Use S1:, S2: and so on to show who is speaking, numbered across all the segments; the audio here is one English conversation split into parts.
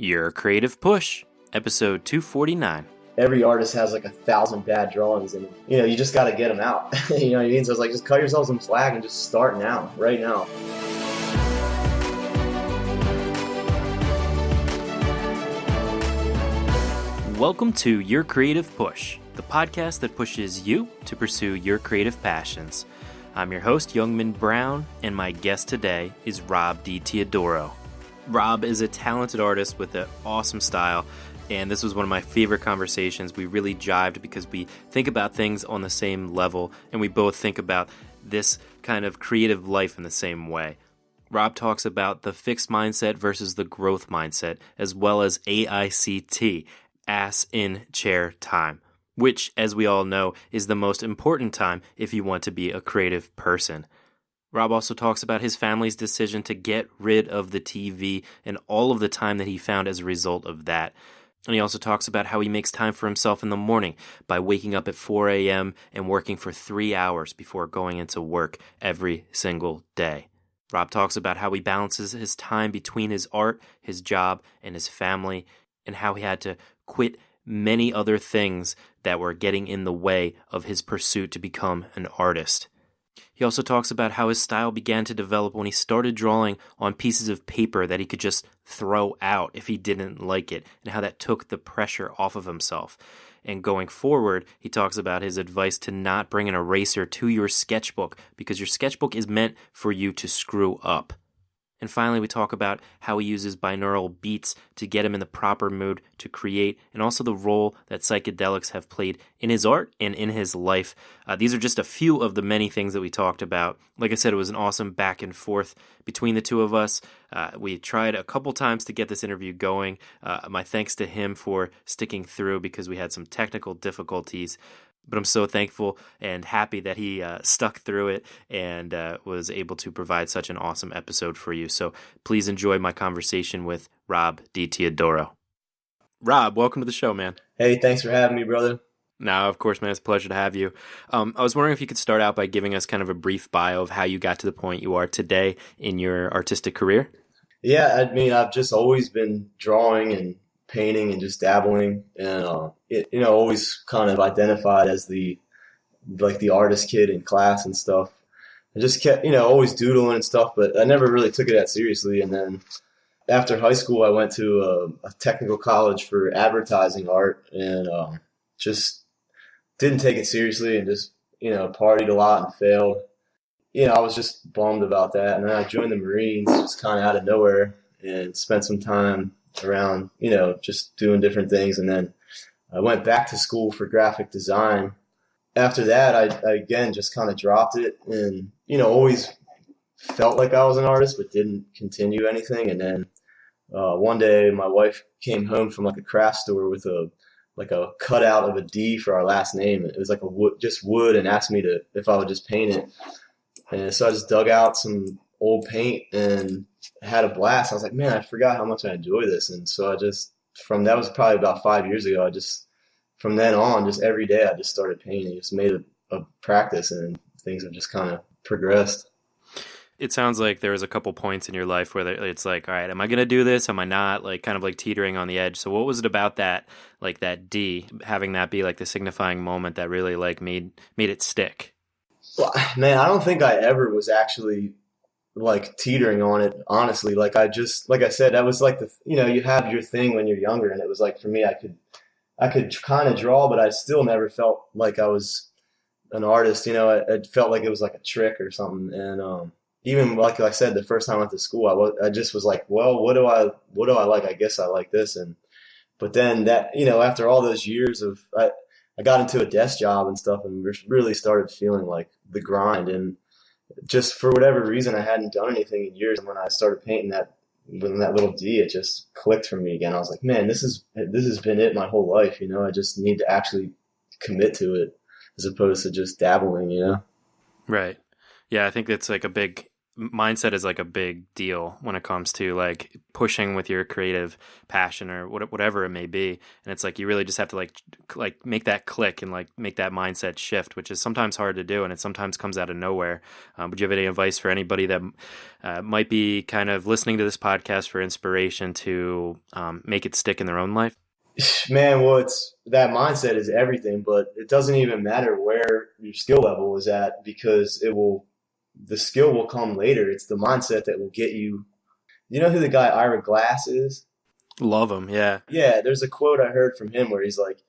S1: Your Creative Push, episode 249.
S2: Every artist has like 1,000 bad drawings, and you just got to get them out. You know what I mean? So it's like, just cut yourself some slack and just start now, right now.
S1: Welcome to Your Creative Push, the podcast that pushes you to pursue your creative passions. I'm your host, Youngman Brown, and my guest today is Rob DiTeodoro. Rob is a talented artist with an awesome style, and this was one of my favorite conversations. We really jived because we think about things on the same level, and we both think about this kind of creative life in the same way. Rob talks about the fixed mindset versus the growth mindset, as well as AICT, ass in chair time, which, as we all know, is the most important time if you want to be a creative person. Rob also talks about his family's decision to get rid of the TV and all of the time that he found as a result of that. And he also talks about how he makes time for himself in the morning by waking up at 4 a.m. and working for 3 hours before going into work every single day. Rob talks about how he balances his time between his art, his job, and his family, and how he had to quit many other things that were getting in the way of his pursuit to become an artist. He also talks about how his style began to develop when he started drawing on pieces of paper that he could just throw out if he didn't like it, and how that took the pressure off of himself. And going forward, he talks about his advice to not bring an eraser to your sketchbook, because your sketchbook is meant for you to screw up. And finally, we talk about how he uses binaural beats to get him in the proper mood to create, and also the role that psychedelics have played in his art and in his life. These are just a few of the many things that we talked about. Like I said, it was an awesome back and forth between the two of us. We tried a couple times to get this interview going. My thanks to him for sticking through because we had some technical difficulties. But I'm so thankful and happy that he stuck through it and was able to provide such an awesome episode for you. So please enjoy my conversation with Rob DiTeodoro. Rob, welcome to the show, man.
S2: Hey, thanks for having me, brother.
S1: No, of course, man. It's a pleasure to have you. I was wondering if you could start out by giving us kind of a brief bio of how you got to the point you are today in your artistic career.
S2: Yeah, I mean, I've just always been drawing and painting and just dabbling, and always kind of identified as the artist kid in class and stuff. I just kept always doodling and stuff, but I never really took it that seriously. And then after high school, I went to a technical college for advertising art, and just didn't take it seriously, and just partied a lot and failed. I was just bummed about that, and then I joined the Marines just kind of out of nowhere and spent some time around, just doing different things. And then I went back to school for graphic design. After that, I again just kind of dropped it, and, always felt like I was an artist, but didn't continue anything. And then one day my wife came home from like a craft store with a cutout of a D for our last name. It was like wood, and asked me if I would just paint it. And so I just dug out some old paint and had a blast. I was like, man, I forgot how much I enjoy this. And so that was probably about 5 years ago. From then on, just every day I just started painting, just made a practice, and things have just kind of progressed.
S1: It sounds like there was a couple points in your life where it's like, all right, am I going to do this? Am I not? Like kind of like teetering on the edge. So what was it about that, like that D, having that be like the signifying moment that really like made it stick?
S2: Well, man, I don't think I ever was actually like teetering on it, honestly. Like I said, that was like you have your thing when you're younger, and it was like, for me, I could kind of draw, but I still never felt like I was an artist. It felt like it was like a trick or something. And even like I said, the first time I went to school, I just was like, well, what do I like? I guess I like this. But then that, after all those years of, I got into a desk job and stuff, and really started feeling like the grind. And just for whatever reason, I hadn't done anything in years. And when I started painting that little D, it just clicked for me again. I was like, man, this has been it my whole life. I just need to actually commit to it as opposed to just dabbling.
S1: Right. Yeah, I think that's like a big mindset is like a big deal when it comes to like pushing with your creative passion or whatever it may be. And it's like you really just have to like make that click and like make that mindset shift, which is sometimes hard to do, and it sometimes comes out of nowhere. Would you have any advice for anybody that might be kind of listening to this podcast for inspiration to make it stick in their own life?
S2: Man, well, it's that mindset is everything, but it doesn't even matter where your skill level is at, because the skill will come later. It's the mindset that will get you. You know who the guy Ira Glass is?
S1: Love him, yeah.
S2: Yeah, there's a quote I heard from him where he's like,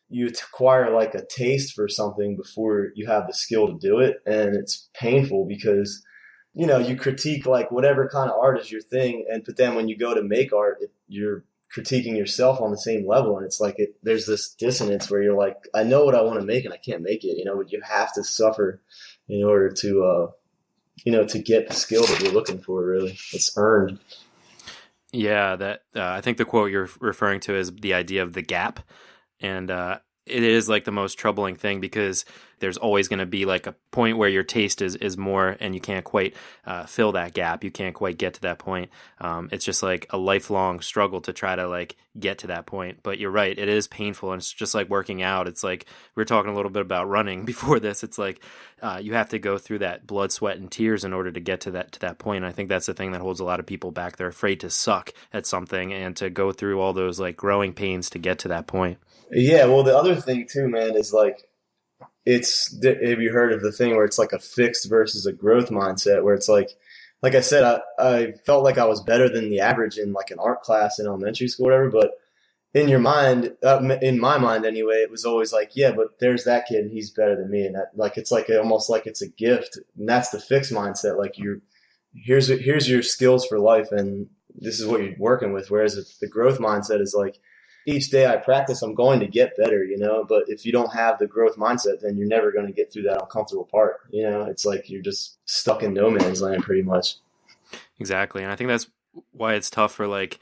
S2: you acquire like a taste for something before you have the skill to do it. And it's painful because, you critique like whatever kind of art is your thing. But then when you go to make art, you're critiquing yourself on the same level. And it's like, there's this dissonance where you're like, I know what I want to make and I can't make it, but you have to suffer in order to, to get the skill that you're looking for. Really, it's earned.
S1: Yeah, that I think the quote you're referring to is the idea of the gap, and it is like the most troubling thing because there's always going to be like a point where your taste is more, and you can't quite fill that gap. You can't quite get to that point. It's just like a lifelong struggle to try to like get to that point. But you're right, it is painful, and it's just like working out. It's like we were talking a little bit about running before this. It's like you have to go through that blood, sweat, and tears in order to get to that point. And I think that's the thing that holds a lot of people back. They're afraid to suck at something and to go through all those like growing pains to get to that point.
S2: Yeah, well, the other thing too, man, is like have you heard of the thing where it's like a fixed versus a growth mindset, where it's like I said, I felt like I was better than the average in like an art class in elementary school, whatever. But in your mind, in my mind anyway, it was always like, yeah, but there's that kid and he's better than me. And that, like, it's like almost like it's a gift. And that's the fixed mindset. Like here's your skills for life, and this is what you're working with. Whereas the growth mindset is like, each day I practice, I'm going to get better, but if you don't have the growth mindset, then you're never going to get through that uncomfortable part. It's like you're just stuck in no man's land pretty much.
S1: Exactly. And I think that's why it's tough for like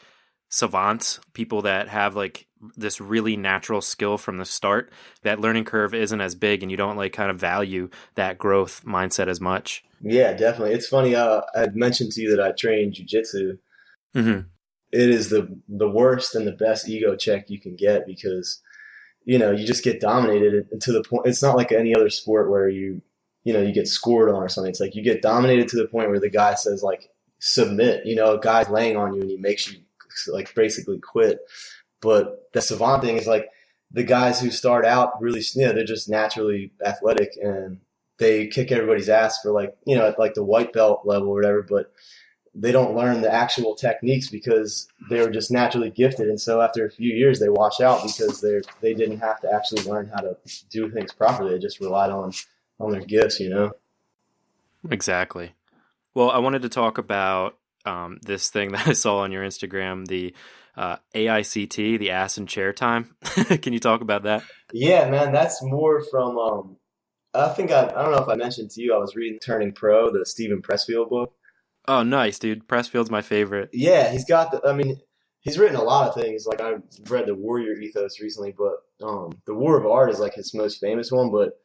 S1: savants, people that have like this really natural skill from the start. That learning curve isn't as big, and you don't like kind of value that growth mindset as much. Yeah,
S2: definitely. It's funny. I mentioned to you that I train jiu-jitsu.
S1: Mm-hmm.
S2: It is the worst and the best ego check you can get, because, you just get dominated to the point. It's not like any other sport where you get scored on or something. It's like you get dominated to the point where the guy says like, submit, a guy's laying on you and he makes you like basically quit. But the savant thing is like the guys who start out really, they're just naturally athletic and they kick everybody's ass for like, at like the white belt level or whatever, but they don't learn the actual techniques because they were just naturally gifted. And so after a few years, they wash out because they didn't have to actually learn how to do things properly. They just relied on their gifts,
S1: Exactly. Well, I wanted to talk about this thing that I saw on your Instagram, the AICT, the ass and chair time. Can you talk about that?
S2: Yeah, man, that's more from, I don't know if I mentioned to you, I was reading Turning Pro, the Stephen Pressfield book.
S1: Oh, nice, dude. Pressfield's my favorite.
S2: Yeah, he's written a lot of things. Like I read The Warrior Ethos recently, but The War of Art is like his most famous one. But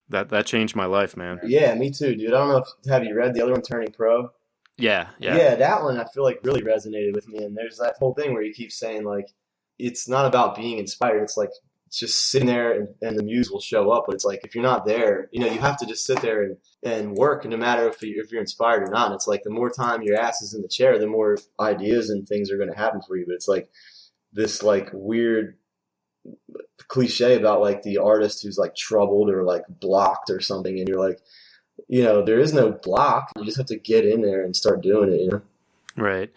S1: that changed my life, man.
S2: Yeah, me too, dude. I don't know have you read the other one, Turning Pro?
S1: Yeah.
S2: Yeah, that one I feel like really resonated with me. And there's that whole thing where he keeps saying like, it's not about being inspired. It's like it's just sitting there and the muse will show up. But it's like if you're not there, you have to just sit there and work, no matter if you're inspired or not. And it's like the more time your ass is in the chair, the more ideas and things are going to happen for you. But it's like this like weird cliche about like the artist who's like troubled or like blocked or something. And you're like, there is no block. You just have to get in there and start doing it,
S1: Right.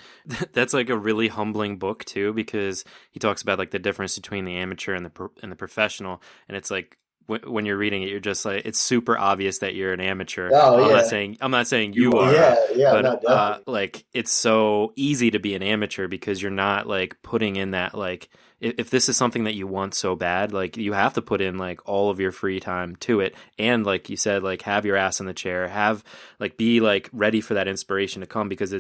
S1: That's like a really humbling book too, because he talks about like the difference between the amateur and the professional. And it's like when you're reading it, you're just like, it's super obvious that you're an amateur.
S2: Oh, yeah.
S1: I'm not saying you are.
S2: Yeah,
S1: but like it's so easy to be an amateur because you're not like putting in that like, if this is something that you want so bad, like you have to put in like all of your free time to it. And like you said, like have your ass in the chair, have like be like ready for that inspiration to come, because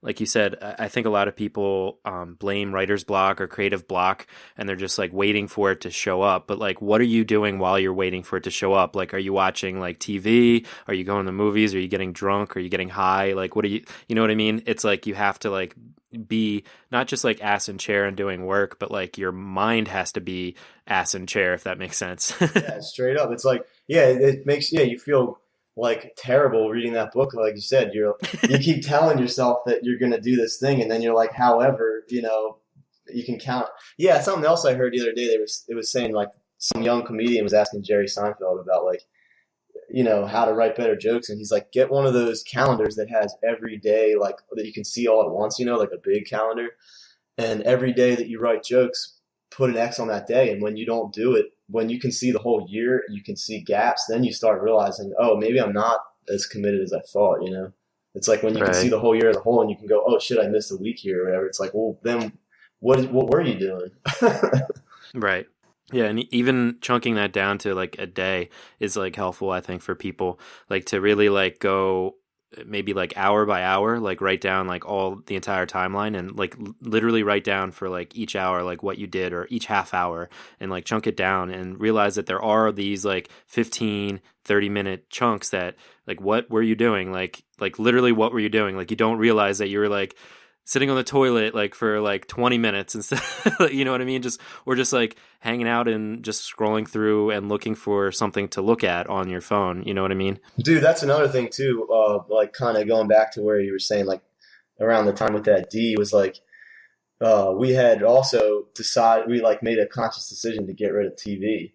S1: like you said, I think a lot of people blame writer's block or creative block, and they're just like waiting for it to show up. But like, what are you doing while you're waiting for it to show up? Like, are you watching like TV? Are you going to the movies? Are you getting drunk? Are you getting high? Like, what are you know what I mean? It's like you have to like be not just like ass in chair and doing work, but like your mind has to be ass in chair, if that makes sense.
S2: Yeah, straight up. It's like, yeah, it makes, yeah, you feel like terrible reading that book. Like you said, you keep telling yourself that you're going to do this thing. And then you're like, however, you can count. Yeah. Something else I heard the other day, it was saying like some young comedian was asking Jerry Seinfeld about like, how to write better jokes. And he's like, get one of those calendars that has every day, like that you can see all at once, like a big calendar. And every day that you write jokes, put an X on that day. And when you don't do it, when you can see the whole year, you can see gaps, then you start realizing, oh, maybe I'm not as committed as I thought, It's like when you can see the whole year as a whole and you can go, oh shit, I missed a week here or whatever. It's like, well, then what were you doing?
S1: Right. Yeah, and even chunking that down to like a day is like helpful, I think, for people like to really like go maybe like hour by hour, like write down like all the entire timeline and like literally write down for like each hour, like what you did or each half hour and like chunk it down and realize that there are these like 15, 30-minute chunks that like, what were you doing? Like literally what were you doing? Like you don't realize that you were like sitting on the toilet like for like 20 minutes instead, you know what I mean? Just like hanging out and just scrolling through and looking for something to look at on your phone. You know what I mean?
S2: Dude, that's another thing too. Like kind of going back to where you were saying, like around the time with that D was like, we had also we like made a conscious decision to get rid of TV.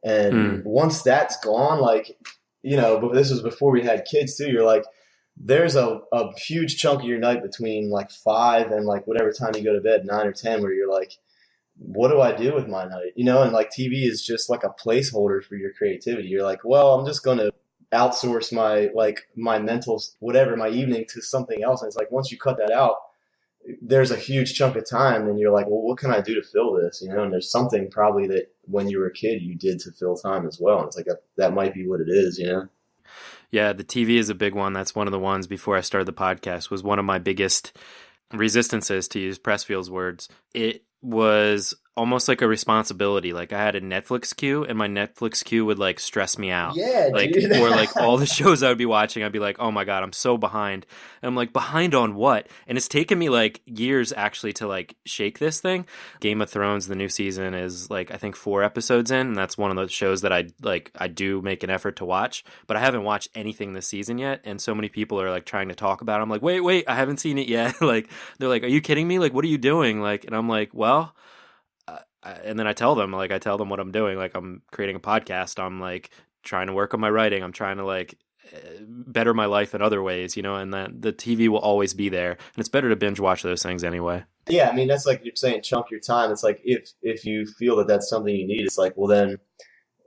S2: And once that's gone, like, but this was before we had kids too. You're like, there's a huge chunk of your night between like 5 and like whatever time you go to bed, 9 or 10, where you're like, what do I do with my night? And like TV is just like a placeholder for your creativity. You're like, well, I'm just going to outsource my mental, whatever, my evening to something else. And it's like, once you cut that out, there's a huge chunk of time and you're like, well, what can I do to fill this? And there's something probably that when you were a kid, you did to fill time as well. And it's like, that might be what it is,
S1: Yeah, the TV is a big one. That's one of the ones before I started the podcast was one of my biggest resistances, to use Pressfield's words. It was almost like a responsibility. Like I had a Netflix queue and my Netflix queue would like stress me out.
S2: Yeah,
S1: like
S2: dude.
S1: Or like all the shows I would be watching, I'd be like, oh my God, I'm so behind. And I'm like, behind on what? And it's taken me like years actually to like shake this thing. Game of Thrones, the new season is like, I think 4 episodes in, and that's one of those shows that I do make an effort to watch, but I haven't watched anything this season yet. And so many people are like trying to talk about it. I'm like, wait, I haven't seen it yet. Like, they're like, are you kidding me? Like, what are you doing? Like, and I'm like, well, and then I tell them what I'm doing. Like I'm creating a podcast. I'm like trying to work on my writing. I'm trying to like better my life in other ways, and that the TV will always be there. And it's better to binge watch those things anyway.
S2: Yeah. I mean, that's like you're saying, chunk your time. It's like, if you feel that that's something you need, it's like, well then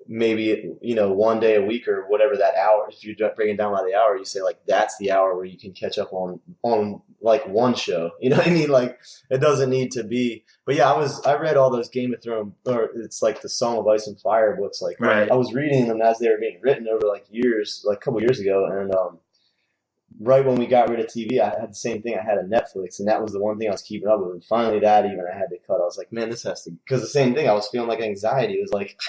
S2: maybe, one day a week or whatever that hour, if you bring it down by the hour, you say like, that's the hour where you can catch up on like one show, you know what I mean? Like it doesn't need to be, but yeah, I read all those Game of Thrones, or it's like the Song of Ice and Fire books. Like
S1: right.
S2: I was reading them as they were being written over like years, like a couple years ago. And, right when we got rid of TV, I had the same thing. I had a Netflix, and that was the one thing I was keeping up with. And finally, that even I had to cut. I was like, man, this has to, because the same thing. I was feeling like anxiety. It was like,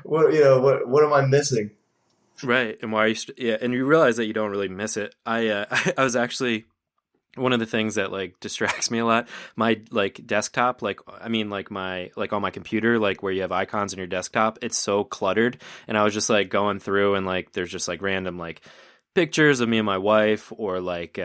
S2: what am I missing?
S1: Right, and why? And you realize that you don't really miss it. I was actually, one of the things that like distracts me a lot, my like desktop, like I mean like my like on my computer, like where you have icons on your desktop, it's so cluttered. And I was just like going through and like there's just like random like pictures of me and my wife, or like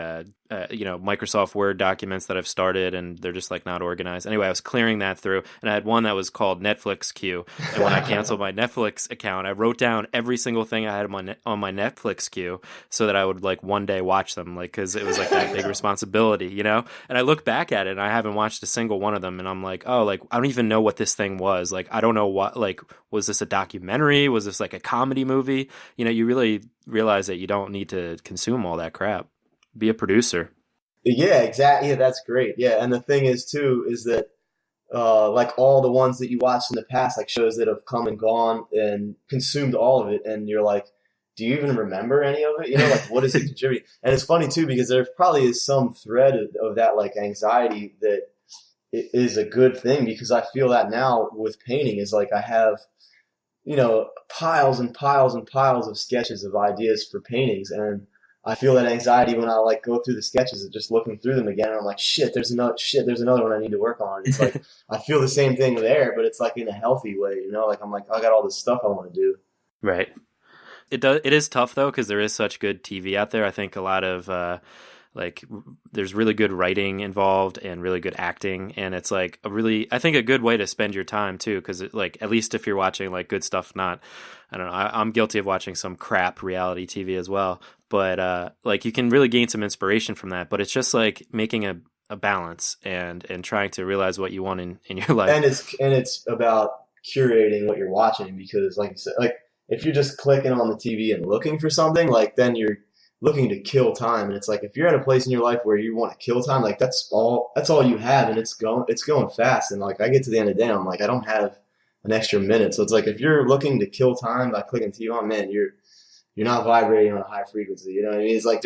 S1: Microsoft Word documents that I've started and they're just like not organized. Anyway, I was clearing that through, and I had one that was called Netflix queue. And when I canceled my Netflix account, I wrote down every single thing I had on my Netflix queue so that I would like one day watch them, like because it was like that big responsibility, And I look back at it and I haven't watched a single one of them, and I'm like, oh, like I don't even know what this thing was. Like I don't know what, like, was this a documentary? Was this like a comedy movie? You really realize that you don't need to consume all that crap. Be a producer.
S2: Yeah, exactly. Yeah, that's great. Yeah, and the thing is too is that like all the ones that you watched in the past, like shows that have come and gone and consumed all of it, and you're like, do you even remember any of it? You know, like what is it contributing? And it's funny too, because there probably is some thread of that like anxiety that is a good thing, because I feel that now with painting is like I have, you know, piles and piles and piles of sketches of ideas for paintings. And I feel that anxiety when I like go through the sketches and just looking through them again. And I'm like, there's another one I need to work on. It's like, I feel the same thing there, but it's like in a healthy way, you know, like I'm like, I got all this stuff I want to do.
S1: Right. It is tough though, because there is such good TV out there. I think a lot of, there's really good writing involved and really good acting, and it's like I think a good way to spend your time too, because like at least if you're watching like good stuff, not, I don't know, I'm guilty of watching some crap reality TV as well, but like you can really gain some inspiration from that. But it's just like making a balance and trying to realize what you want in your life.
S2: And it's about curating what you're watching, because like you said, like if you're just clicking on the TV and looking for something, like then you're looking to kill time. And it's like, if you're at a place in your life where you want to kill time, like that's all you have, and it's going fast. And like I get to the end of the day, I'm like, I don't have an extra minute. So it's like, if you're looking to kill time by clicking TV on, man, you're not vibrating on a high frequency. You know what I mean? It's like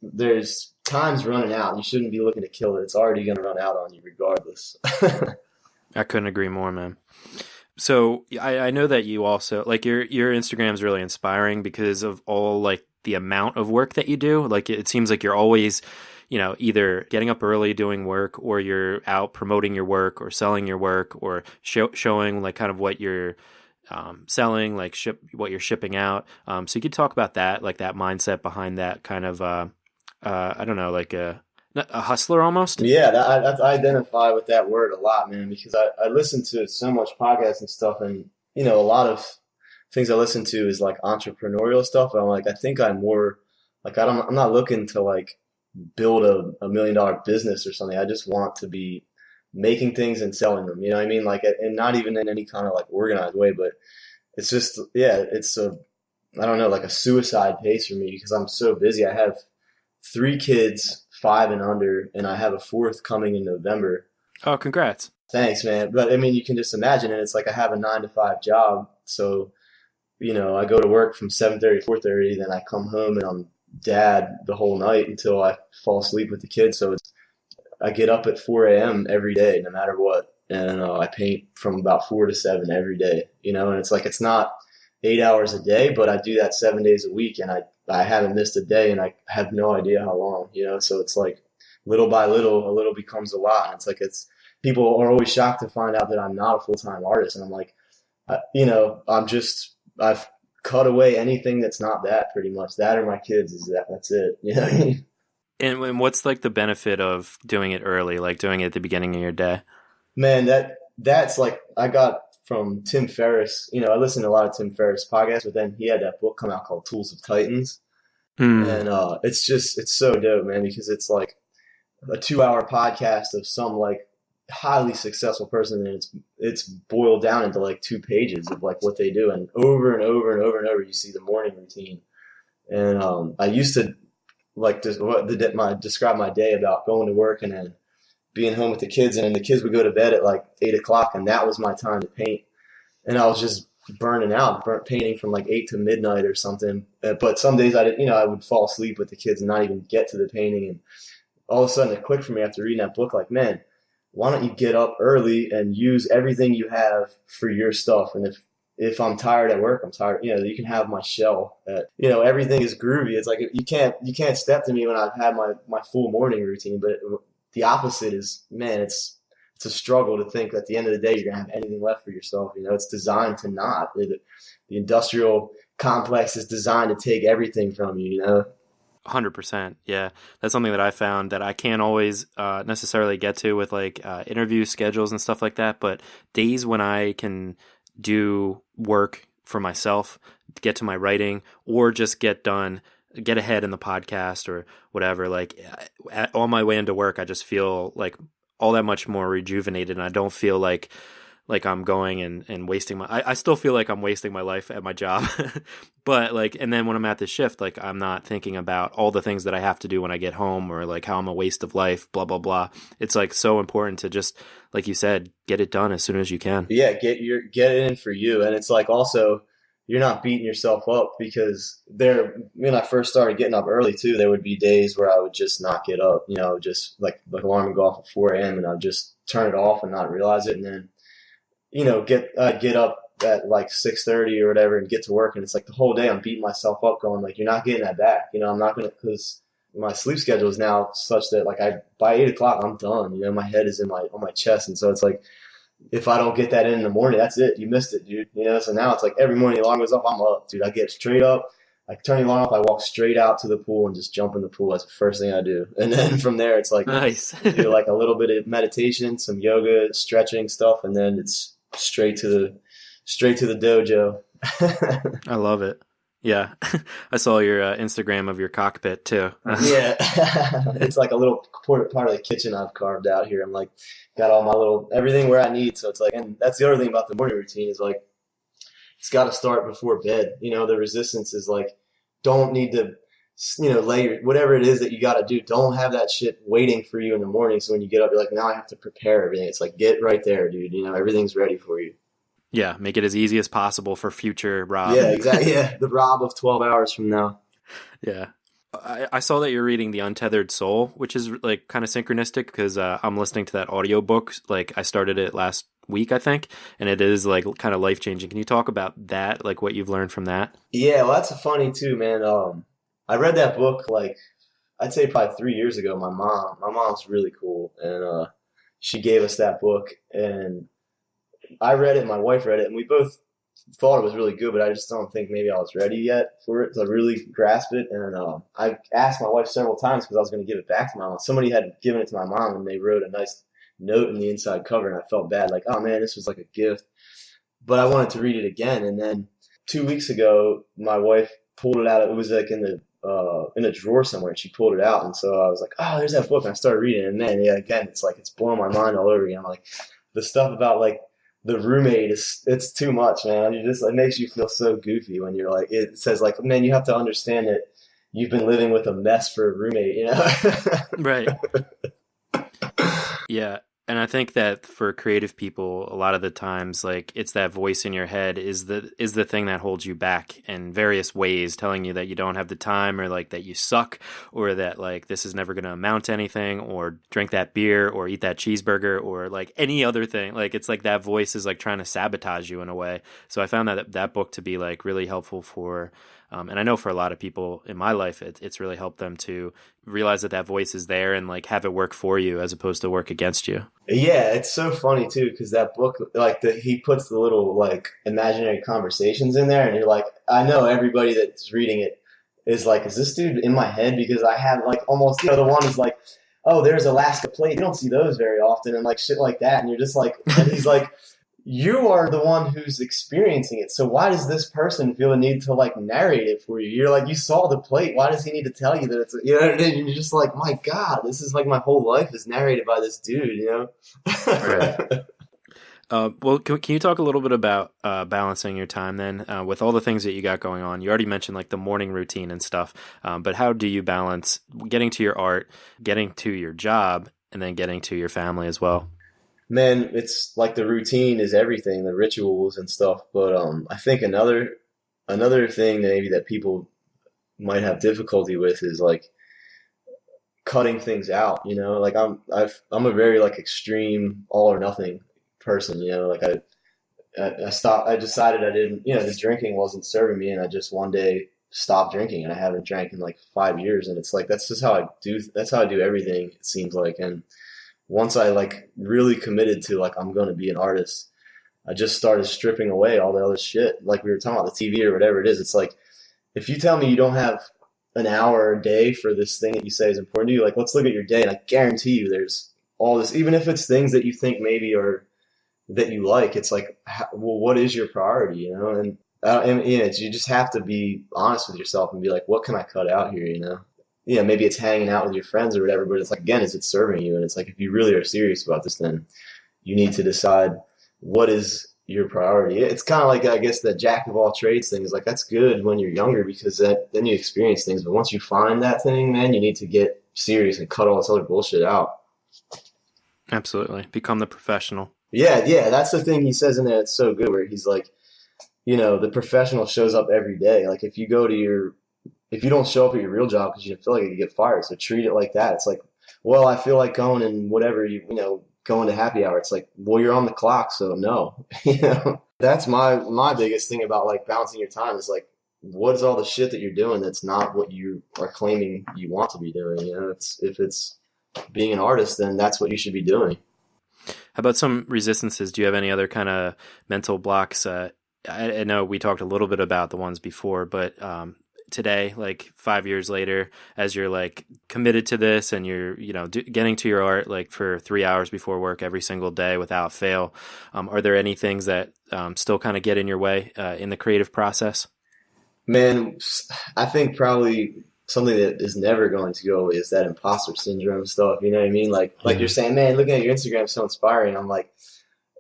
S2: there's time's running out. You shouldn't be looking to kill it. It's already going to run out on you regardless.
S1: I couldn't agree more, man. So I know that you also like your Instagram is really inspiring because of all like the amount of work that you do. Like it seems like you're always, you know, either getting up early doing work, or you're out promoting your work or selling your work, or showing like kind of what you're selling, like what you're shipping out. So you could talk about that, like that mindset behind that kind of, I don't know, like a hustler almost.
S2: Yeah, I identify with that word a lot, man, because I listen to so much podcasts and stuff, and you know, a lot of things I listen to is like entrepreneurial stuff. But I'm like, I think I'm more like, I'm not looking to like build a $1 million business or something. I just want to be making things and selling them. You know what I mean? Like, and not even in any kind of like organized way, but it's just, yeah, it's I don't know, like a suicide pace for me, because I'm so busy. I have 3 kids, 5 and under, and I have a 4th coming in November.
S1: Oh, congrats.
S2: Thanks, man. But I mean, you can just imagine it. It's like I have a 9-to-5 job. So, you know, I go to work from 7:30 to 4:30, then I come home and I'm dad the whole night until I fall asleep with the kids. So I get up at 4 a.m. every day, no matter what. And I paint from about 4 to 7 every day, you know, and it's like, it's not 8 hours a day, but I do that 7 days a week, and I haven't missed a day, and I have no idea how long, you know. So it's like little by little, a little becomes a lot. And it's like, people are always shocked to find out that I'm not a full-time artist. And I'm like, you know, I've cut away anything that's not that, pretty much. That or my kids that's it. You know what I mean?
S1: And what's like the benefit of doing it early, like doing it at the beginning of your day?
S2: Man, that's like, I got from Tim Ferriss. You know, I listen to a lot of Tim Ferriss podcasts, but then he had that book come out called Tools of Titans. And it's so dope, man, because it's like a 2-hour podcast of some like highly successful person, and it's boiled down into like 2 pages of like what they do, and over and over and over and over you see the morning routine. And I used to like describe my day about going to work and then being home with the kids, and then the kids would go to bed at like 8 o'clock, and that was my time to paint. And I was just burnt painting from like 8 to midnight or something. But some days I would fall asleep with the kids and not even get to the painting. And all of a sudden it clicked for me after reading that book, like, man, why don't you get up early and use everything you have for your stuff? And if I'm tired at work, I'm tired. You know, you can have my shell. You know, everything is groovy. It's like you can't step to me when I've had my full morning routine. But the opposite is, man, it's a struggle to think at the end of the day you're gonna have anything left for yourself. You know, it's designed to not. The industrial complex is designed to take everything from you. You know.
S1: 100%. Yeah. That's something that I found that I can't always necessarily get to with like interview schedules and stuff like that. But days when I can do work for myself, get to my writing, or just get ahead in the podcast or whatever, like on my way into work, I just feel like all that much more rejuvenated, and I don't feel like I'm going and wasting I still feel like I'm wasting my life at my job. But like, and then when I'm at the shift, like I'm not thinking about all the things that I have to do when I get home, or like how I'm a waste of life, blah, blah, blah. It's like so important to just, like you said, get it done as soon as you can.
S2: Yeah. Get it in for you. And it's like, also, you're not beating yourself up, because when I first started getting up early too, there would be days where I would just not get up, just like the alarm would go off at 4 a.m. and I'd just turn it off and not realize it. And then, get up at like 6:30 or whatever and get to work. And it's like the whole day I'm beating myself up going like, you're not getting that back. I'm not going to, because my sleep schedule is now such that like by 8 o'clock, I'm done. My head is on my chest. And so it's like, if I don't get that in the morning, that's it. You missed it, dude. So now it's like every morning the alarm goes off, I'm up, dude. I get straight up, I turn the alarm off, I walk straight out to the pool and just jump in the pool. That's the first thing I do. And then from there, it's like,
S1: nice.
S2: do like a little bit of meditation, some yoga, stretching stuff, and then it's straight to the dojo.
S1: I love it. Yeah. I saw your Instagram of your cockpit too.
S2: Yeah. It's like a little part of the kitchen I've carved out here. I'm like, got all my everything where I need. So it's like, and that's the other thing about the morning routine is like, it's got to start before bed. The resistance is like, don't need to, lay whatever it is that you got to do. Don't have that shit waiting for you in the morning. So when you get up, you're like, now I have to prepare everything. It's like, get right there, dude. Everything's ready for you.
S1: Yeah, make it as easy as possible for future Rob.
S2: Yeah, exactly. Yeah, the Rob of 12 hours from now.
S1: Yeah. I saw that you're reading The Untethered Soul, which is like kind of synchronistic because I'm listening to that audiobook. Like I started it last week, I think, and it is like kind of life-changing. Can you talk about that, like what you've learned from that?
S2: Yeah, well, that's funny too, man. I read that book like I'd say probably 3 years ago. My mom's really cool, and she gave us that book, and I read it, my wife read it, and we both thought it was really good, but I just don't think maybe I was ready yet for it to really grasp it. And I asked my wife several times because I was going to give it back to my mom. Somebody had given it to my mom, and they wrote a nice note in the inside cover, and I felt bad, like, oh man, this was like a gift. But I wanted to read it again, and then 2 weeks ago, my wife pulled it out. It was like in a drawer somewhere, and she pulled it out, and so I was like, oh, there's that book, and I started reading it, and then again, it's like it's blowing my mind all over again. I'm like, the stuff about like the roommate it's too much, man. It makes you feel so goofy when you're like, it says like, man, you have to understand that you've been living with a mess for a roommate,
S1: Right. Yeah. And I think that for creative people, a lot of the times, like it's that voice in your head is the thing that holds you back in various ways, telling you that you don't have the time, or like that you suck, or that like this is never going to amount to anything, or drink that beer, or eat that cheeseburger, or like any other thing. Like it's like that voice is like trying to sabotage you in a way. So I found that book to be like really helpful for. And I know for a lot of people in my life, it's really helped them to realize that voice is there and like have it work for you as opposed to work against you.
S2: Yeah, it's so funny too, because that book, like he puts the little like imaginary conversations in there, and you're like, I know everybody that's reading it is like, is this dude in my head? Because I have like almost, the one is like, oh, there's Alaska plate. You don't see those very often, and like shit like that, and you're just like, and he's like, you are the one who's experiencing it. So why does this person feel the need to like narrate it for you? You're like, you saw the plate. Why does he need to tell you that it's, and you're just like, my God, this is like my whole life is narrated by this dude,
S1: Right. Well, can you talk a little bit about balancing your time then with all the things that you got going on? You already mentioned like the morning routine and stuff, but how do you balance getting to your art, getting to your job, and then getting to your family as well?
S2: Man, it's like the routine is everything, the rituals and stuff. But I think another thing that maybe that people might have difficulty with is like cutting things out. Like I'm a very like extreme all or nothing person. Like I stopped. I decided I didn't. The drinking wasn't serving me, and I just one day stopped drinking, and I haven't drank in like 5 years. And it's like that's just how I do. That's how I do everything. It seems like. And once I like really committed to like I'm going to be an artist, I just started stripping away all the other shit. Like we were talking about the TV or whatever it is. It's like if you tell me you don't have an hour a day for this thing that you say is important to you, like let's look at your day, and I guarantee you there's all this. Even if it's things that you think maybe are that you like, it's like, well, what is your priority? And you just have to be honest with yourself and be like, what can I cut out here? Maybe it's hanging out with your friends or whatever, but it's like, again, is it serving you? And it's like, if you really are serious about this, then you need to decide what is your priority. It's kind of like, I guess, the jack of all trades thing is like, that's good when you're younger because then you experience things. But once you find that thing, man, you need to get serious and cut all this other bullshit out.
S1: Absolutely. Become the professional.
S2: Yeah. That's the thing he says in there. It's so good where he's like, the professional shows up every day. Like if you don't show up at your real job because you feel like you get fired, so treat it like that. It's like, well, I feel like going and whatever, going to happy hour. It's like, well, you're on the clock, so no. That's my biggest thing about like balancing your time is like, what is all the shit that you're doing that's not what you are claiming you want to be doing? If it's being an artist, then that's what you should be doing.
S1: How about some resistances? Do you have any other kind of mental blocks? I know we talked a little bit about the ones before, but today, like 5 years later, as you're like committed to this and you're, getting to your art like for 3 hours before work every single day without fail, are there any things that still kind of get in your way in the creative process?
S2: Man, I think probably something that is never going to go away is that imposter syndrome stuff. You know what I mean? Like you're saying, man, looking at your Instagram is so inspiring. I'm like,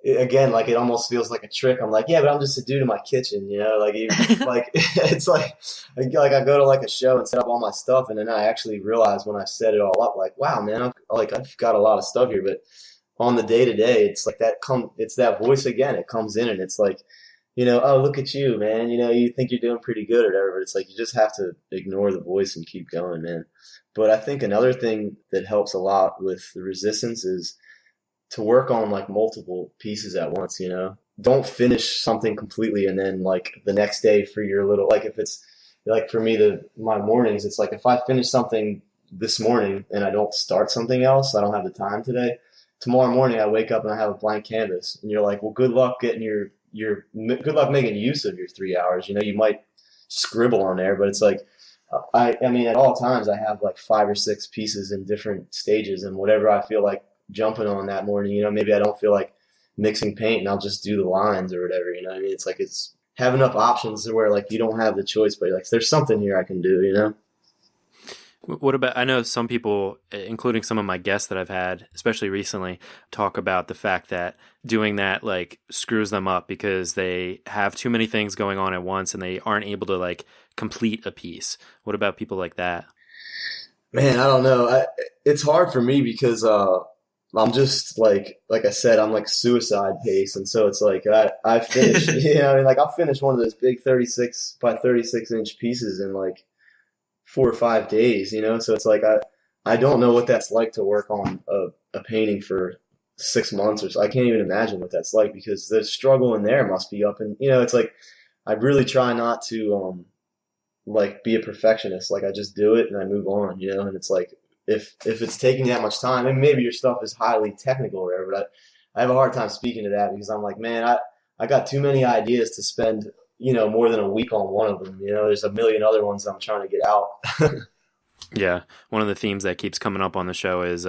S2: again, like it almost feels like a trick. I'm like, yeah, but I'm just a dude in my kitchen, like like it's like I go to like a show and set up all my stuff, and then I actually realize when I set it all up, like, wow, man, I've got a lot of stuff here, but on the day to day, it's like it's that voice again. It comes in and it's like, oh, look at you, man. You think you're doing pretty good or whatever, but it's like you just have to ignore the voice and keep going, man. But I think another thing that helps a lot with the resistance is to work on like multiple pieces at once, Don't finish something completely and then like the next day for your little, like if it's like for me, my mornings, it's like if I finish something this morning and I don't start something else, I don't have the time today. Tomorrow morning I wake up and I have a blank canvas and you're like, well, good luck getting good luck making use of your 3 hours. You might scribble on there, but it's like, I mean, at all times I have like 5 or 6 pieces in different stages, and whatever I feel like jumping on that morning, maybe I don't feel like mixing paint and I'll just do the lines or whatever, I mean, it's like, it's have enough options to where like you don't have the choice, but like there's something here I can do,
S1: What about, I know some people, including some of my guests that I've had, especially recently, talk about the fact that doing that like screws them up because they have too many things going on at once and they aren't able to like complete a piece. What about people like that?
S2: Man, I don't know. It's hard for me because I'm just like I said, I'm like suicide pace, and so it's like I finish, I mean, like I'll finish one of those big 36 by 36 inch pieces in like 4 or 5 days, so it's like I don't know what that's like to work on a painting for 6 months or so. I can't even imagine what that's like because the struggle in there must be up, and it's like I really try not to like be a perfectionist. Like I just do it and I move on, and it's like if it's taking that much time, and maybe your stuff is highly technical or whatever, but I have a hard time speaking to that because I'm like, man, I got too many ideas to spend more than a week on one of them. There's a million other ones I'm trying to get out.
S1: Yeah. One of the themes that keeps coming up on the show is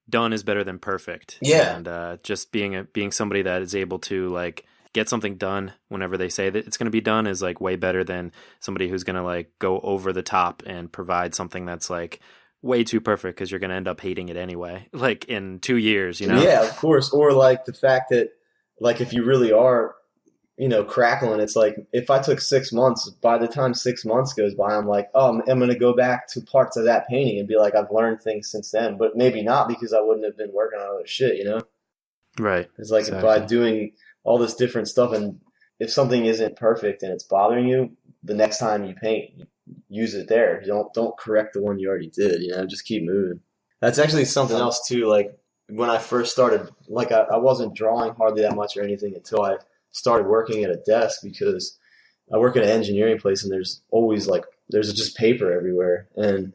S1: done is better than perfect.
S2: Yeah.
S1: And just being somebody that is able to like get something done whenever they say that it's going to be done is like way better than somebody who's going to like go over the top and provide something that's like way too perfect because you're going to end up hating it anyway, like in 2 years,
S2: Yeah, of course. Or like the fact that like if you really are crackling, it's like if I took 6 months, by the time 6 months goes by, I'm like, oh, I'm going to go back to parts of that painting and be like, I've learned things since then, but maybe not because I wouldn't have been working on other shit,
S1: Right.
S2: It's like exactly. By doing all this different stuff, and if something isn't perfect and it's bothering you, the next time you paint, use it there. Don't correct the one you already did, just keep moving. That's actually something else too. Like when I first started, like I wasn't drawing hardly that much or anything until I started working at a desk because I work at an engineering place and there's just paper everywhere. And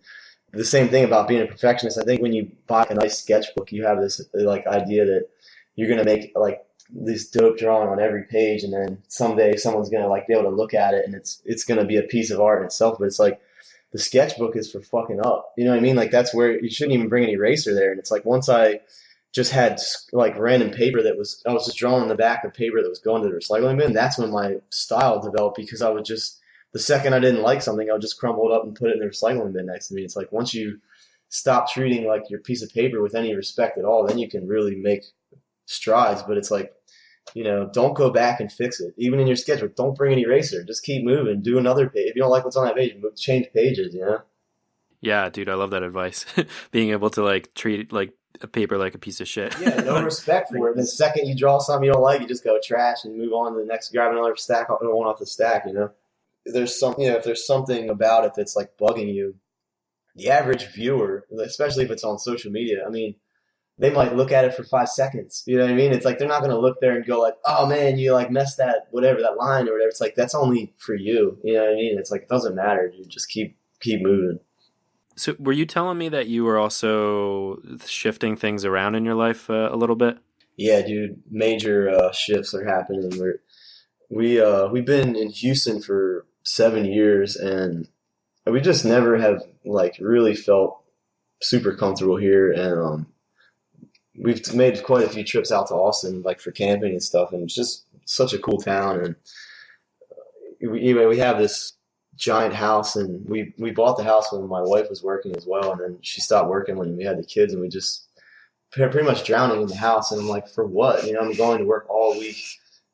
S2: the same thing about being a perfectionist. I think when you buy a nice sketchbook, you have this like idea that you're going to make like this dope drawing on every page. And then someday someone's going to like be able to look at it and it's going to be a piece of art in itself. But it's like the sketchbook is for fucking up. You know what I mean? Like that's where you shouldn't even bring an eraser there. And it's like once I just had like random paper I was just drawing on the back of paper that was going to the recycling bin. That's when my style developed because I would just, the second I didn't like something, I would just crumble it up and put it in the recycling bin next to me. It's like once you stop treating like your piece of paper with any respect at all, then you can really make strides. But it's like, don't go back and fix it. Even in your sketchbook, don't bring an eraser. Just keep moving. Do another page. If you don't like what's on that page, change pages,
S1: Yeah, dude, I love that advice. Being able to like treat like a paper like a piece of shit.
S2: Yeah, no respect for it. And the second you draw something you don't like, you just go trash and move on to the next, grab another stack, one off the stack, you know? There's some, you know, if there's something about it that's like bugging you, the average viewer, especially if it's on social media, I mean, they might look at it for 5 seconds. You know what I mean? It's like they're not going to look there and go like, oh man, you like messed that whatever, that line or whatever. It's like that's only for you. You know what I mean? It's like it doesn't matter. You just keep moving.
S1: So were you telling me that you were also shifting things around in your life a little bit?
S2: Yeah, dude. Major shifts are happening. We've been in Houston for 7 years, and we just never have like really felt super comfortable here. And we've made quite a few trips out to Austin, like for camping and stuff, and it's just such a cool town. And we have this giant house, and we bought the house when my wife was working as well, and then she stopped working when we had the kids, and we just pretty much drowning in the house. And I'm like, for what? You know, I'm going to work all week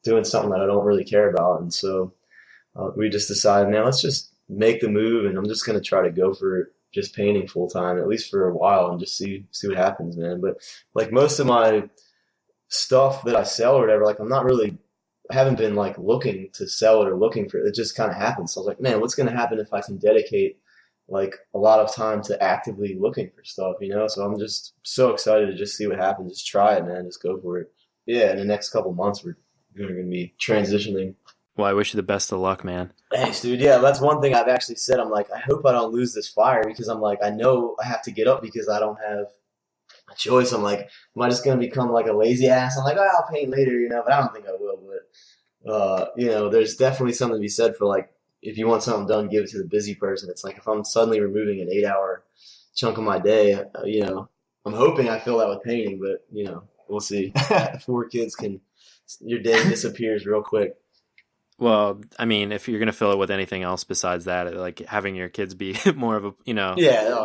S2: doing something that I don't really care about. And so we just decided, man, let's just make the move, and I'm just going to try to go for it, just painting full time, at least for a while, and just see what happens, man. But like most of my stuff that I sell or whatever, like I haven't been like looking to sell it or looking for it. It just kind of happens. So I was like, man, what's going to happen if I can dedicate like a lot of time to actively looking for stuff, you know? So I'm just so excited to just see what happens. Just try it, man. Just go for it. Yeah, in the next couple months, we're going to be transitioning.
S1: Well, I wish you the best of luck, man.
S2: Thanks, dude. Yeah, that's one thing I've actually said. I'm like, I hope I don't lose this fire, because I'm like, I know I have to get up because I don't have a choice. I'm like, am I just going to become like a lazy ass? I'm like, oh, I'll paint later, you know, but I don't think I will. But, you know, there's definitely something to be said for like, if you want something done, give it to the busy person. It's like if I'm suddenly removing an 8-hour chunk of my day, you know, I'm hoping I fill that with painting, but, you know, we'll see. 4 kids your day disappears real quick.
S1: Well, I mean, if you're going to fill it with anything else besides that, like having your kids be more of a, you know,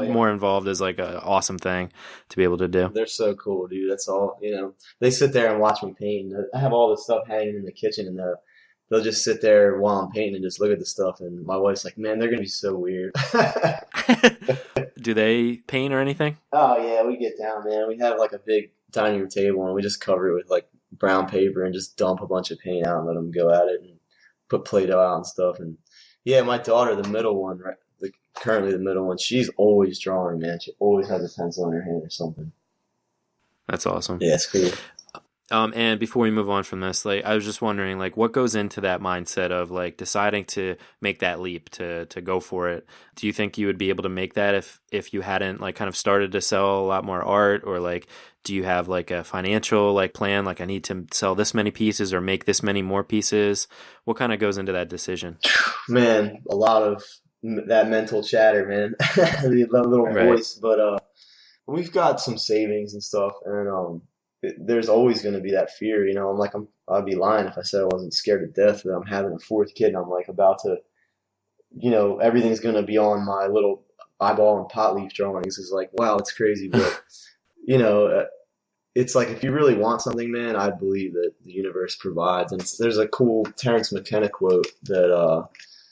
S1: more involved is like an awesome thing to be able to do.
S2: They're so cool, dude. That's all, you know, they sit there and watch me paint. I have all this stuff hanging in the kitchen, and they'll just sit there while I'm painting and just look at the stuff. And my wife's like, man, they're going to be so weird.
S1: Do they paint or anything?
S2: Oh, yeah, we get down, man. We have like a big dining room table, and we just cover it with like brown paper and just dump a bunch of paint out and let them go at it and put Play-Doh out and stuff. And yeah, my daughter, the middle one, right, currently the middle one, she's always drawing, man. She always has a pencil in her hand or something.
S1: That's awesome.
S2: Yeah, it's cool.
S1: And before we move on from this, like, I was just wondering, like, what goes into that mindset of like deciding to make that leap to go for it? Do you think you would be able to make that if you hadn't like kind of started to sell a lot more art, or like, do you have like a financial like plan? Like, I need to sell this many pieces or make this many more pieces. What kind of goes into that decision? Man,
S2: a lot of that mental chatter, man. The little voice, but we've got some savings and stuff, and there's always going to be that fear, you know. I'd be lying if I said I wasn't scared to death that I'm having a 4th kid and I'm like about to, you know, everything's going to be on my little eyeball and pot leaf drawings. It's like, wow, it's crazy. But, you know, it's like if you really want something, man, I believe that the universe provides. And there's a cool Terrence McKenna quote that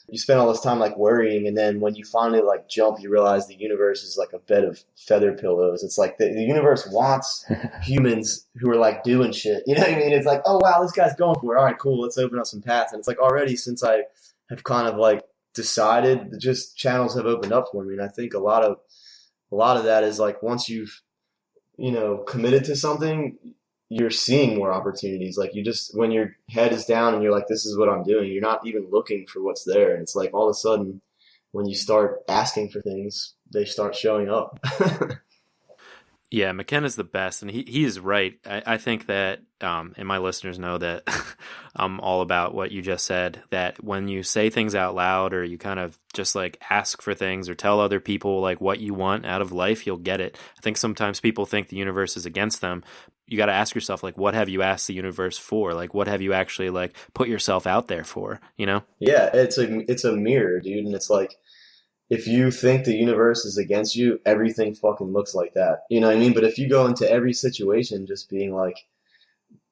S2: you spend all this time like worrying, and then when you finally like jump, you realize the universe is like a bed of feather pillows. It's like the universe wants humans who are like doing shit. You know what I mean? It's like, oh wow, this guy's going for it. All right, cool. Let's open up some paths. And it's like already since I have kind of like decided, just channels have opened up for me. And I think a lot of that is like once you've, you know, committed to something, you're seeing more opportunities. Like you just, when your head is down and you're like, this is what I'm doing, you're not even looking for what's there. And it's like all of a sudden when you start asking for things, they start showing up.
S1: Yeah, McKenna's the best, and he is right. I think that, and my listeners know that I'm all about what you just said, that when you say things out loud or you kind of just like ask for things or tell other people like what you want out of life, you'll get it. I think sometimes people think the universe is against them. You got to ask yourself, like, what have you asked the universe for? Like, what have you actually like put yourself out there for, you know?
S2: Yeah, it's a mirror, dude. And it's like, if you think the universe is against you, everything fucking looks like that. You know what I mean? But if you go into every situation just being like,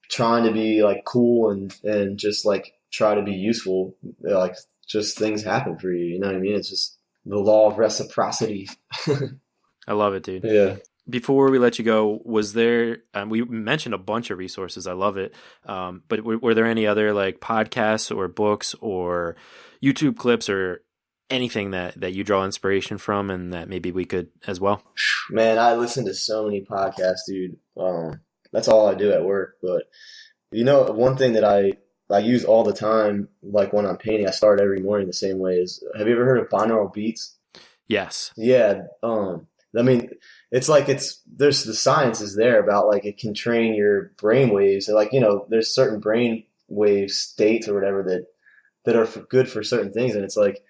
S2: trying to be like cool and just like try to be useful, like just things happen for you. You know what I mean? It's just the law of reciprocity.
S1: I love it, dude.
S2: Yeah.
S1: Before we let you go, was there, we mentioned a bunch of resources. I love it. But were there any other like podcasts or books or YouTube clips or anything that you draw inspiration from and that maybe we could as well?
S2: Man, I listen to so many podcasts, dude. That's all I do at work. But one thing that I use all the time, like when I'm painting, I start every morning the same way. Is have you ever heard of binaural beats?
S1: Yes.
S2: Yeah. I mean, there's the science is there about like it can train your brain waves. And like, there's certain brain wave states or whatever that are good for certain things. And it's like,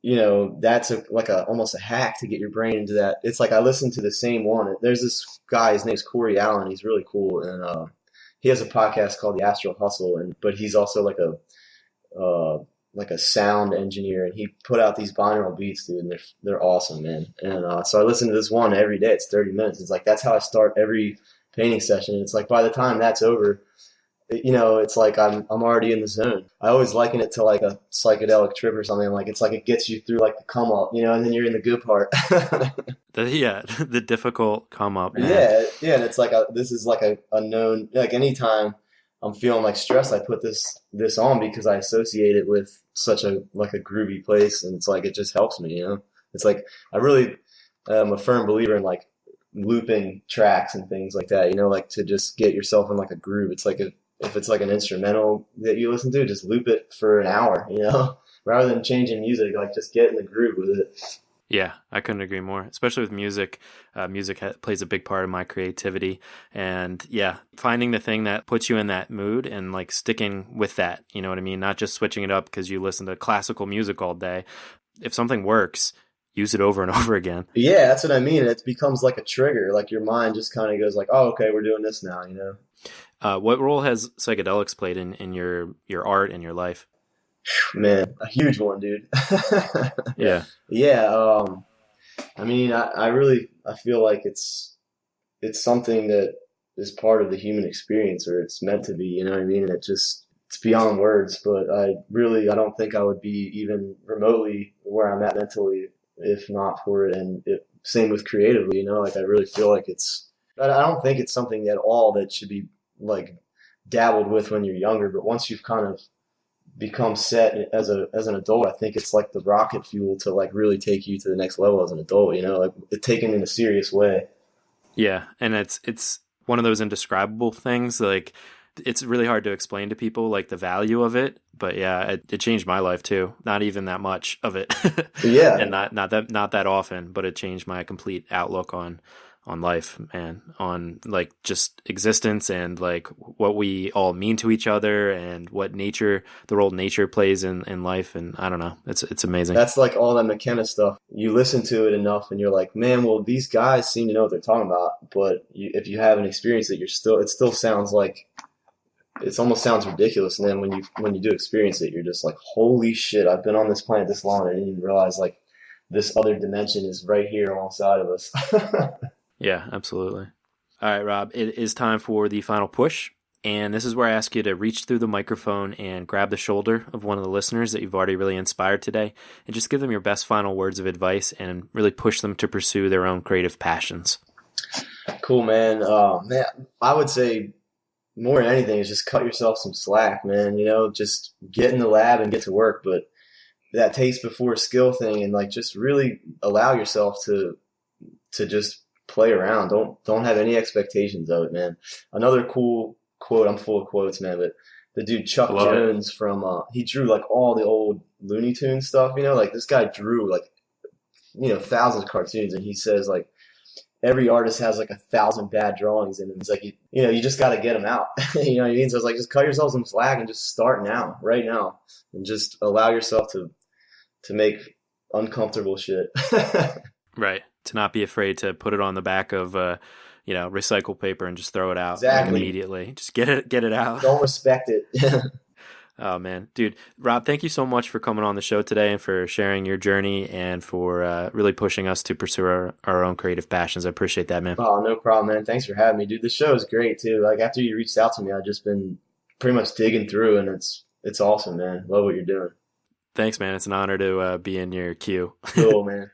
S2: that's almost a hack to get your brain into that. It's like I listen to the same one. There's this guy, his name's Corey Allen. He's really cool. And he has a podcast called The Astral Hustle. But he's also like a sound engineer, and he put out these binaural beats, dude, and they're awesome, man. And so I listen to this one every day. It's 30 minutes. It's like that's how I start every painting session. And it's like by the time that's over, it's like I'm already in the zone. I always liken it to like a psychedelic trip or something. Like it's like it gets you through like the come up, and then you're in the good part.
S1: The difficult come up. Man.
S2: Yeah, and it's like this is like a known, like anytime I'm feeling like stressed, I put this on because I associate it with such a groovy place, and it's like it just helps me, It's like I really am a firm believer in like looping tracks and things like that, like to just get yourself in like a groove. It's like if it's like an instrumental that you listen to, just loop it for an hour, rather than changing music, like just get in the groove with it.
S1: Yeah, I couldn't agree more, especially with music. Music plays a big part of my creativity. And yeah, finding the thing that puts you in that mood and like sticking with that, you know what I mean? Not just switching it up because you listen to classical music all day. If something works, use it over and over again.
S2: Yeah, that's what I mean. It becomes like a trigger. Like your mind just kind of goes like, oh, okay, we're doing this now,
S1: What role has psychedelics played in your art and your life?
S2: Man, a huge one, dude.
S1: Yeah.
S2: Yeah. I mean, I feel like it's something that is part of the human experience, or it's meant to be, you know what I mean? And it's beyond words, but I don't think I would be even remotely where I'm at mentally if not for it. And same with creatively, like I really feel like I don't think it's something at all that should be like dabbled with when you're younger, but once you've kind of become set as an adult, I think it's like the rocket fuel to like really take you to the next level as an adult, like taken in a serious way.
S1: Yeah, and it's one of those indescribable things. Like it's really hard to explain to people like the value of it, but yeah, it changed my life too. Not even that much of it.
S2: Yeah.
S1: And not that often, but it changed my complete outlook on life, man, on like just existence and like what we all mean to each other and what the role nature plays in life. And I don't know, it's amazing.
S2: That's like all that McKenna stuff. You listen to it enough and you're like, man, well, these guys seem to know what they're talking about. But if you haven't experienced it, it still sounds like, it almost sounds ridiculous. And then when you do experience it, you're just like, holy shit, I've been on this planet this long and I didn't even realize like this other dimension is right here alongside of us.
S1: Yeah, absolutely. All right, Rob, it is time for the final push. And this is where I ask you to reach through the microphone and grab the shoulder of one of the listeners that you've already really inspired today and just give them your best final words of advice and really push them to pursue their own creative passions.
S2: Cool, man. Man, I would say more than anything is just cut yourself some slack, man. Just get in the lab and get to work. But that taste before skill thing, and like just really allow yourself to just play around. Don't have any expectations of it, man. Another cool quote. I'm full of quotes, man. But the dude Chuck Jones from he drew like all the old Looney Tunes stuff. Like this guy drew like thousands of cartoons, and he says like every artist has like 1,000 bad drawings in him. It's like you just got to get them out. You know what I mean? So it's like just cut yourself some slack and just start now, right now, and just allow yourself to make uncomfortable shit.
S1: Right. To not be afraid to put it on the back of recycle paper and just throw it out immediately. Just get it out.
S2: Don't respect it.
S1: Oh man, dude, Rob, thank you so much for coming on the show today and for sharing your journey and for really pushing us to pursue our own creative passions. I appreciate that, man.
S2: Oh, no problem, man. Thanks for having me, dude. The show is great too. Like after you reached out to me, I've just been pretty much digging through, and it's awesome, man. Love what you're doing.
S1: Thanks, man. It's an honor to be in your queue.
S2: Cool, man.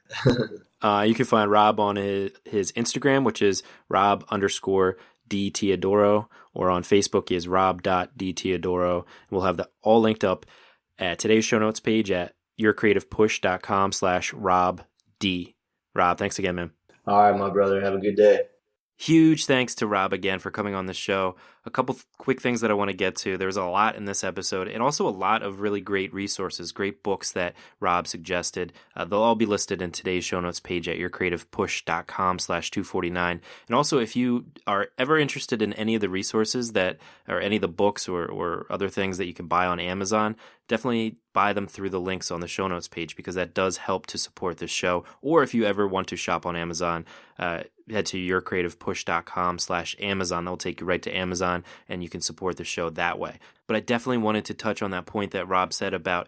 S1: You can find Rob on his Instagram, which is Rob_DiTeodoro, or on Facebook he is Rob.DiTeodoro. We'll have that all linked up at today's show notes page at yourcreativepush.com/RobD. Rob, thanks again, man.
S2: All right, my brother. Have a good day.
S1: Huge thanks to Rob again for coming on the show. A couple quick things that I want to get to. There's a lot in this episode, and also a lot of really great resources, great books that Rob suggested. They'll all be listed in today's show notes page at yourcreativepush.com/249. And also, if you are ever interested in any of the resources or any of the books or other things that you can buy on Amazon, definitely buy them through the links on the show notes page, because that does help to support the show. Or if you ever want to shop on Amazon, head to yourcreativepush.com/Amazon. That'll take you right to Amazon, and you can support the show that way. But I definitely wanted to touch on that point that Rob said about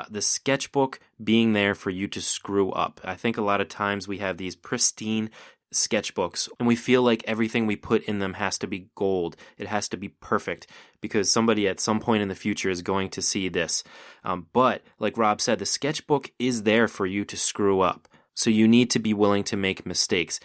S1: the sketchbook being there for you to screw up. I think a lot of times we have these pristine sketchbooks and we feel like everything we put in them has to be gold. It has to be perfect because somebody at some point in the future is going to see this. But like Rob said, the sketchbook is there for you to screw up. So you need to be willing to make mistakes.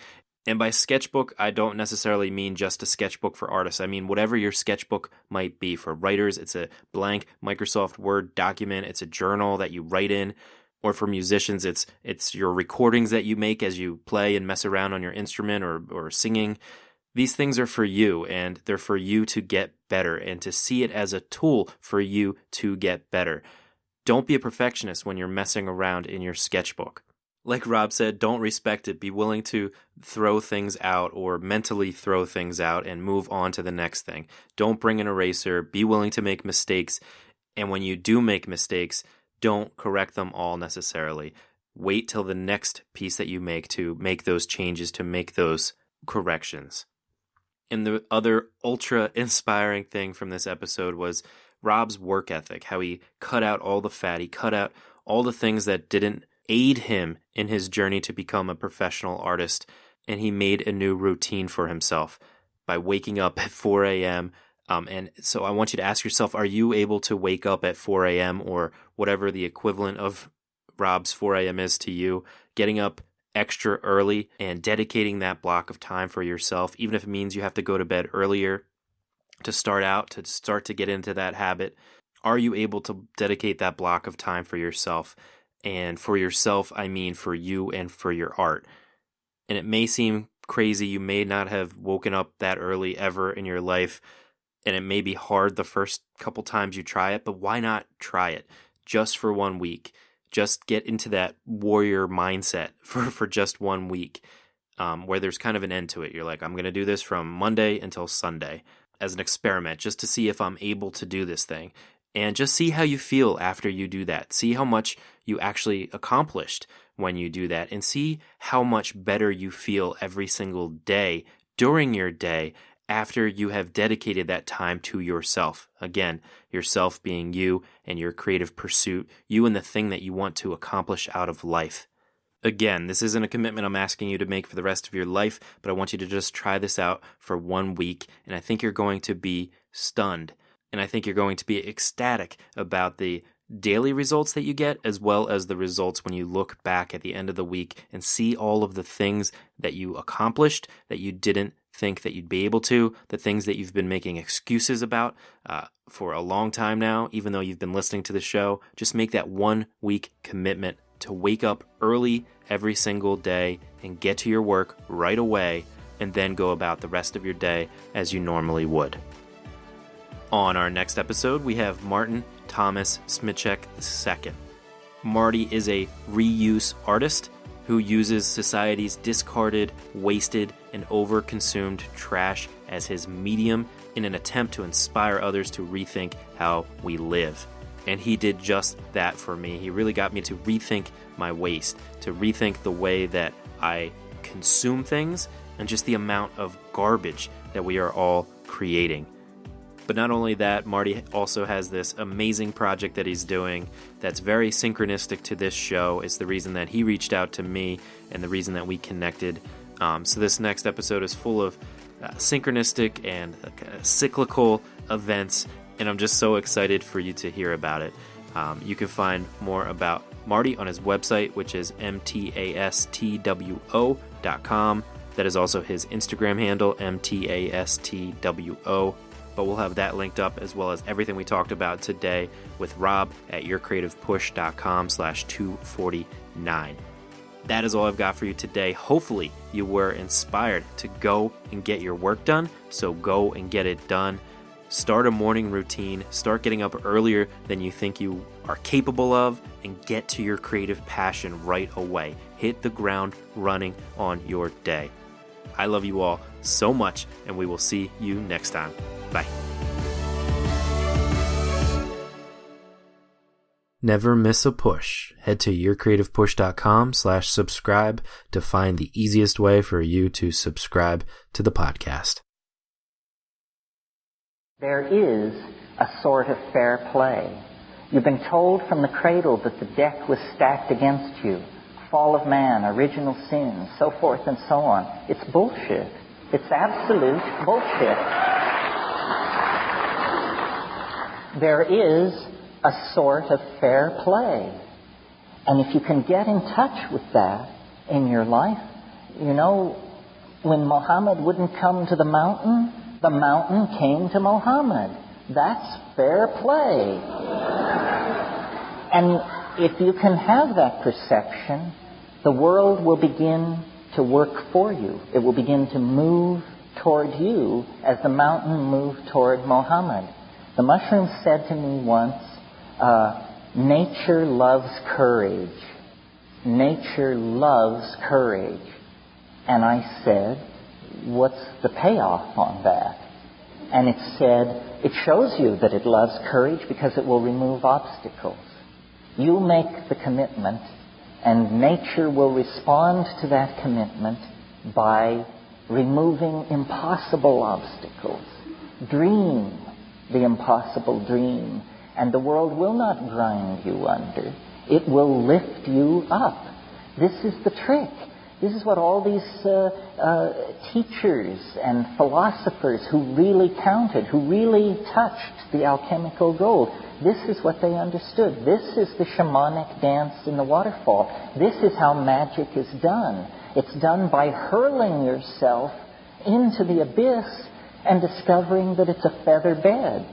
S1: And by sketchbook, I don't necessarily mean just a sketchbook for artists. I mean whatever your sketchbook might be. For writers, it's a blank Microsoft Word document. It's a journal that you write in. Or for musicians, it's your recordings that you make as you play and mess around on your instrument or singing. These things are for you, and they're for you to get better and to see it as a tool for you to get better. Don't be a perfectionist when you're messing around in your sketchbook. Like Rob said, don't respect it. Be willing to throw things out or mentally throw things out and move on to the next thing. Don't bring an eraser. Be willing to make mistakes. And when you do make mistakes, don't correct them all necessarily. Wait till the next piece that you make to make those changes, to make those corrections. And the other ultra inspiring thing from this episode was Rob's work ethic, how he cut out all the fat, he cut out all the things that didn't aid him in his journey to become a professional artist, and he made a new routine for himself by waking up at 4 a.m. And so I want you to ask yourself, are you able to wake up at 4 a.m. or whatever the equivalent of Rob's 4 a.m. is to you, getting up extra early and dedicating that block of time for yourself, even if it means you have to go to bed earlier to start to get into that habit? Are you able to dedicate that block of time for yourself? And for yourself, I mean for you and for your art. And it may seem crazy. You may not have woken up that early ever in your life, and it may be hard the first couple times you try it, but why not try it just for 1 week? Just get into that warrior mindset for just 1 week, where there's kind of an end to it. You're like, I'm going to do this from Monday until Sunday as an experiment, just to see if I'm able to do this thing. And just see how you feel after you do that. See how much you actually accomplished when you do that, and see how much better you feel every single day during your day after you have dedicated that time to yourself. Again, yourself being you and your creative pursuit, you and the thing that you want to accomplish out of life. Again, this isn't a commitment I'm asking you to make for the rest of your life, but I want you to just try this out for 1 week, and I think you're going to be stunned. And I think you're going to be ecstatic about the daily results that you get, as well as the results when you look back at the end of the week and see all of the things that you accomplished that you didn't think that you'd be able to, the things that you've been making excuses about for a long time now, even though you've been listening to the show. Just make that 1 week commitment to wake up early every single day and get to your work right away, and then go about the rest of your day as you normally would. On our next episode, we have Martin Thomas Schmidt II. Marty is a reuse artist who uses society's discarded, wasted, and over-consumed trash as his medium in an attempt to inspire others to rethink how we live. And he did just that for me. He really got me to rethink my waste, to rethink the way that I consume things, and just the amount of garbage that we are all creating. But not only that, Marty also has this amazing project that he's doing that's very synchronistic to this show. It's the reason that he reached out to me and the reason that we connected. So this next episode is full of synchronistic and cyclical events, and I'm just so excited for you to hear about it. You can find more about Marty on his website, which is mtastwo.com. That is also his Instagram handle, mtastwo. But we'll have that linked up, as well as everything we talked about today with Rob at yourcreativepush.com/249. That is all I've got for you today. Hopefully you were inspired to go and get your work done. So go and get it done. Start a morning routine. Start getting up earlier than you think you are capable of, and get to your creative passion right away. Hit the ground running on your day. I love you all so much, and we will see you next time. Bye. Never miss a push. Head to yourcreativepush.com/subscribe to find the easiest way for you to subscribe to the podcast.
S3: There is a sort of fair play. You've been told from the cradle that the deck was stacked against you. Fall of man, original sin, so forth and so on. It's bullshit. It's absolute bullshit. There is a sort of fair play. And if you can get in touch with that in your life, you know, when Muhammad wouldn't come to the mountain came to Muhammad. That's fair play. And if you can have that perception, the world will begin to work for you. It will begin to move toward you as the mountain moved toward Muhammad. The mushroom said to me once, nature loves courage. Nature loves courage. And I said, what's the payoff on that? And it said, it shows you that it loves courage because it will remove obstacles. You make the commitment, and nature will respond to that commitment by removing impossible obstacles. Dream the impossible dream, and the world will not grind you under. It will lift you up. This is the trick. This is what all these teachers and philosophers who really counted, who really touched the alchemical gold, this is what they understood. This is the shamanic dance in the waterfall. This is how magic is done. It's done by hurling yourself into the abyss and discovering that it's a feather bed.